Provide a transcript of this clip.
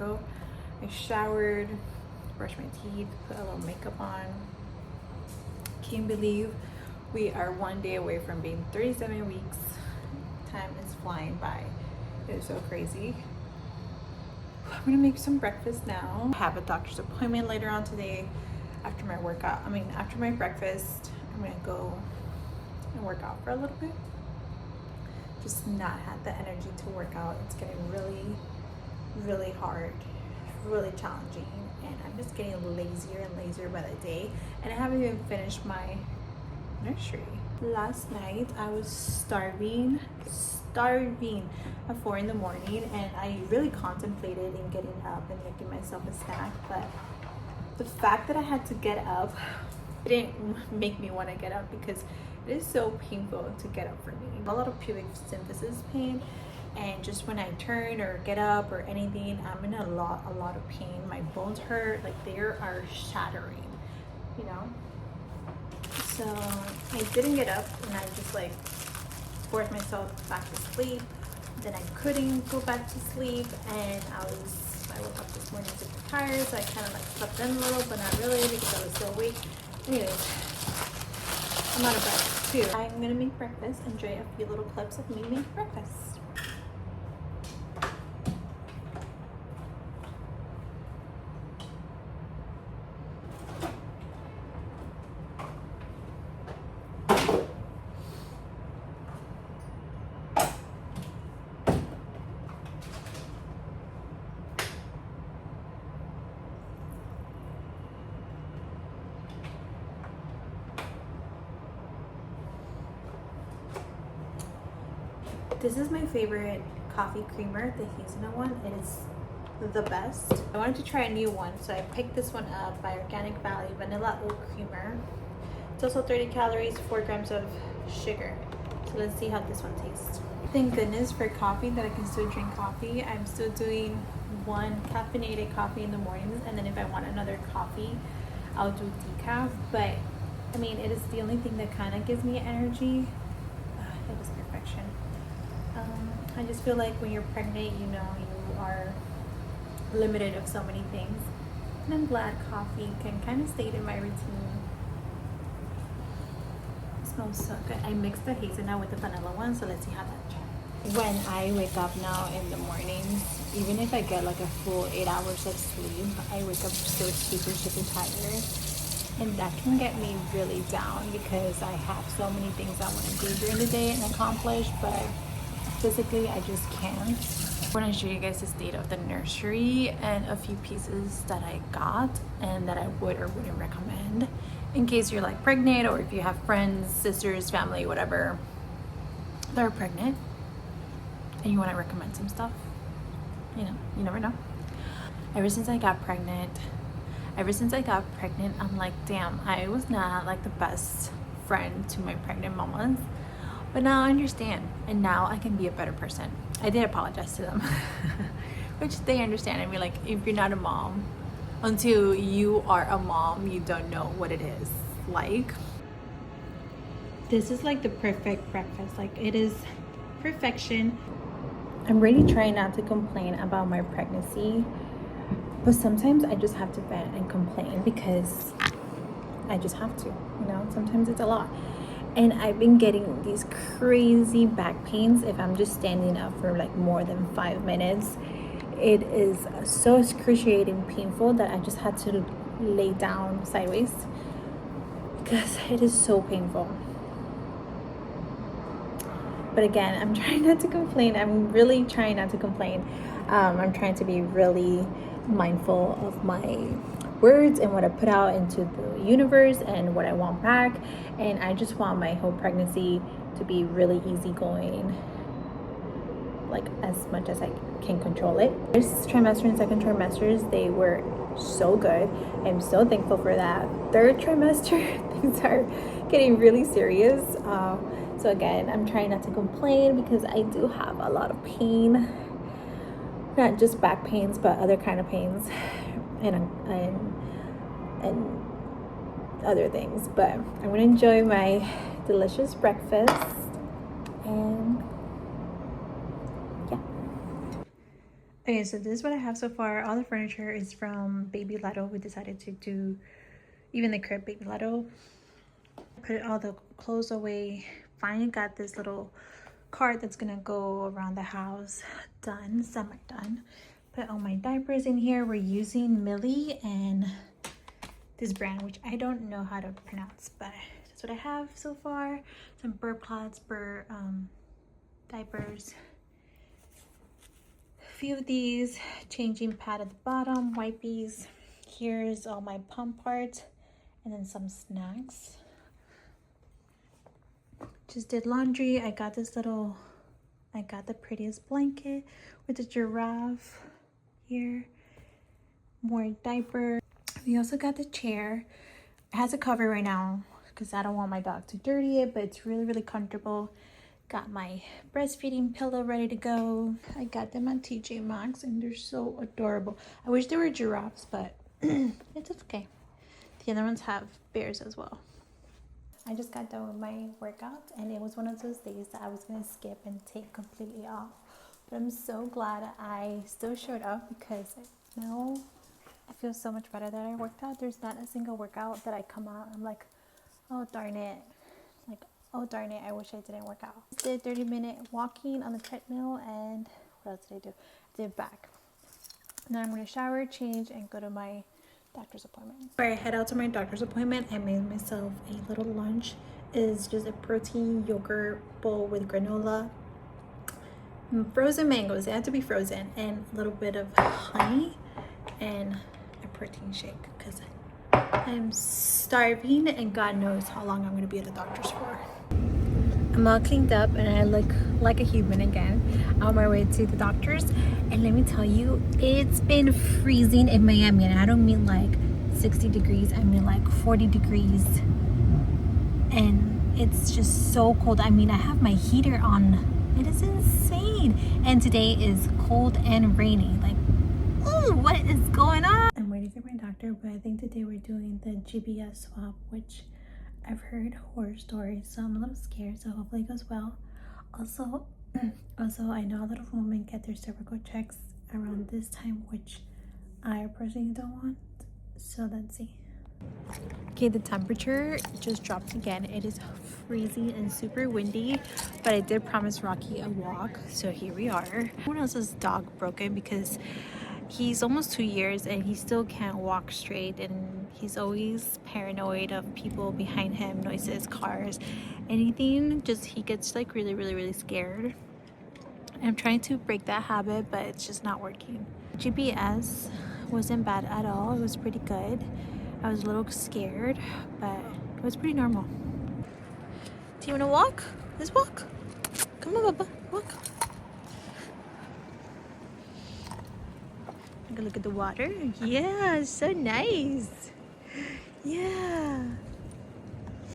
ago. I showered, brushed my teeth, put a little makeup on. Can't believe we are one day away from being 37 weeks. Time is flying by. It is so crazy. I'm gonna make some breakfast now. I have a doctor's appointment later on today after my workout. After my breakfast, I'm gonna go and work out for a little bit. Just not had the energy to work out. It's getting really, really hard, really challenging, and I'm just getting lazier and lazier by the day, and I haven't even finished my nursery. Last night I was starving at 4 in the morning, and I really contemplated in getting up and making myself a snack, but the fact that I had to get up didn't make me want to get up because it is so painful to get up for me. A lot of pubic symphysis pain, and just when I turn or get up or anything, I'm in a lot of pain. My bones hurt, like they are shattering, you know. So I didn't get up, and I just like forced myself back to sleep. Then I couldn't go back to sleep, and I woke up this morning super tired, so I kind of like slept in a little, but not really because I was still awake. Anyways, I'm out of breath too. I'm gonna make breakfast, enjoy a few little clips of me making breakfast. This is my favorite coffee creamer, the hazelnut one. It is the best. I wanted to try a new one, so I picked this one up by Organic Valley Vanilla Oat Creamer. It's also 30 calories, 4 grams of sugar. So let's see how this one tastes. Thank goodness for coffee that I can still drink coffee. I'm still doing one caffeinated coffee in the mornings, and then if I want another coffee, I'll do decaf. But I mean, it is the only thing that kind of gives me energy. It is perfection. I just feel like when you're pregnant, you know, you are limited of so many things. And I'm glad coffee can kind of stay in my routine. It smells so good. I mixed the hazelnut with the vanilla one, so let's see how that tries. When I wake up now in the mornings, even if I get like a full 8 hours of sleep, I wake up still super tired. And that can get me really down because I have so many things I want to do during the day and accomplish, but physically I just can't. I want to show you guys the state of the nursery and a few pieces that I got and that I would or wouldn't recommend in case you're like pregnant, or if you have friends, sisters, family, whatever that are pregnant and you want to recommend some stuff. You know, you never know. Ever since I got pregnant, I'm like, damn, I was not like the best friend to my pregnant mamas. But now I understand, and now I can be a better person. I did apologize to them, which they understand. I mean, like, if you're not a mom, until you are a mom, you don't know what it is like. This is like the perfect breakfast. Like, it is perfection. I'm really trying not to complain about my pregnancy, but sometimes I just have to vent and complain because I just have to, you know, sometimes it's a lot. And I've been getting these crazy back pains if I'm just standing up for like more than 5 minutes. It is so excruciating painful that I just had to lay down sideways because it is so painful. But again, I'm trying not to complain. I'm really trying not to complain. I'm trying to be really mindful of my words and what I put out into the universe and what I want back. And I just want my whole pregnancy to be really easygoing, like as much as I can control it. First trimester and second trimesters, they were so good. I'm so thankful for that. Third trimester, things are getting really serious. So again, I'm trying not to complain because I do have a lot of pain, not just back pains, but other kind of pains and other things. But I'm gonna enjoy my delicious breakfast, and yeah. Okay, so this is what I have so far. All the furniture is from Baby Leto. We decided to do even the crib Baby Leto. Put all the clothes away. Finally got this little cart that's gonna go around the house. Done, semi done. Put all my diapers in here. We're using Millie and this brand, which I don't know how to pronounce, but that's what I have so far. Some burp cloths, diapers. A few of these, changing pad at the bottom, wipies. Here's all my pump parts, and then some snacks. Just did laundry. I got the prettiest blanket with the giraffe here. More diaper. We also got the chair. It has a cover right now because I don't want my dog to dirty it, but it's really, really comfortable. Got my breastfeeding pillow ready to go. I got them on TJ Maxx and they're so adorable. I wish they were giraffes, but it's okay. The other ones have bears as well. I just got done with my workout and it was one of those days that I was gonna skip and take completely off. But I'm so glad I still showed up because now I feel so much better that I worked out. There's not a single workout that I come out I'm like, oh darn it. Like, oh darn it, I wish I didn't work out. I did 30-minute walking on the treadmill and what else did I do? I did back. And then I'm gonna shower, change, and go to my doctor's appointment. Before I head out to my doctor's appointment, I made myself a little lunch. It's just a protein yogurt bowl with granola, frozen mangoes, they have to be frozen, and a little bit of honey and a protein shake because I'm starving and God knows how long I'm going to be at the doctor's for. I'm all cleaned up and I look like a human again on my way to the doctor's. And let me tell you, it's been freezing in Miami, and I don't mean like 60 degrees, I mean like 40 degrees. And it's just so cold. I mean, I have my heater on. It is insane. And today is cold and rainy. Like, ooh, what is going on? I'm waiting for my doctor, but I think today we're doing the GBS swab, which I've heard horror stories, so I'm a little scared, so hopefully it goes well. Also, I know a lot of women get their cervical checks around this time, which I personally don't want, so let's see. Okay, the temperature just dropped again. It is freezing and super windy, but I did promise Rocky a walk, so here we are. Someone else's dog broken because he's almost 2 years and he still can't walk straight, and he's always paranoid of people behind him, noises, cars, anything. Just he gets like really, really, really scared. I'm trying to break that habit, but it's just not working. GPS wasn't bad at all. It was pretty good. I was a little scared, but it was pretty normal. Do you want to walk? Let's walk. Come on, Bubba, walk. Look at the water. Yeah, it's so nice. Yeah.